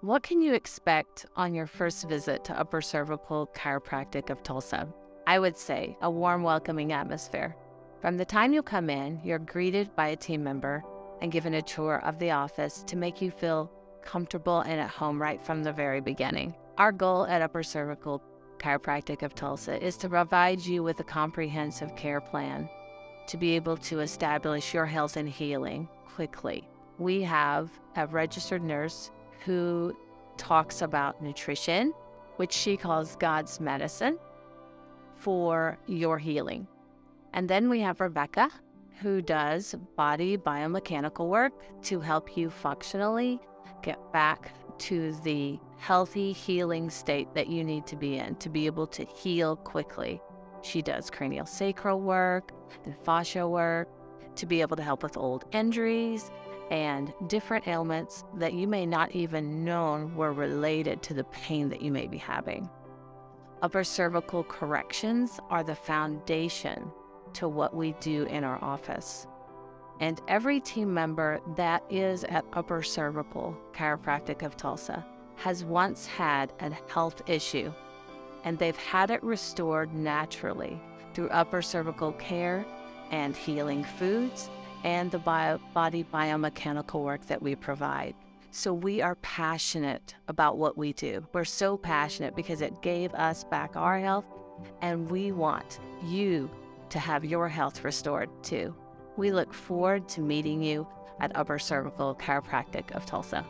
What can you expect on your first visit to Upper Cervical Chiropractic of Tulsa? I would say a warm, welcoming atmosphere. From the time you come in, you're greeted by a team member and given a tour of the office to make you feel comfortable and at home right from the very beginning. Our goal at Upper Cervical Chiropractic of Tulsa is to provide you with a comprehensive care plan to be able to establish your health and healing quickly. We have a registered nurse who talks about nutrition, which she calls God's medicine for your healing. And then we have Rebecca, who does body biomechanical work to help you functionally get back to the healthy healing state that you need to be in to be able to heal quickly. She does cranial sacral work and fascia work to be able to help with old injuries and different ailments that you may not even know were related to the pain that you may be having. Upper cervical corrections are the foundation to what we do in our office. And every team member that is at Upper Cervical Chiropractic of Tulsa has once had a health issue, and they've had it restored naturally through upper cervical care and healing foods and the body biomechanical work that we provide. So we are passionate about what we do. We're so passionate because it gave us back our health, and we want you to have your health restored too. We look forward to meeting you at Upper Cervical Chiropractic of Tulsa.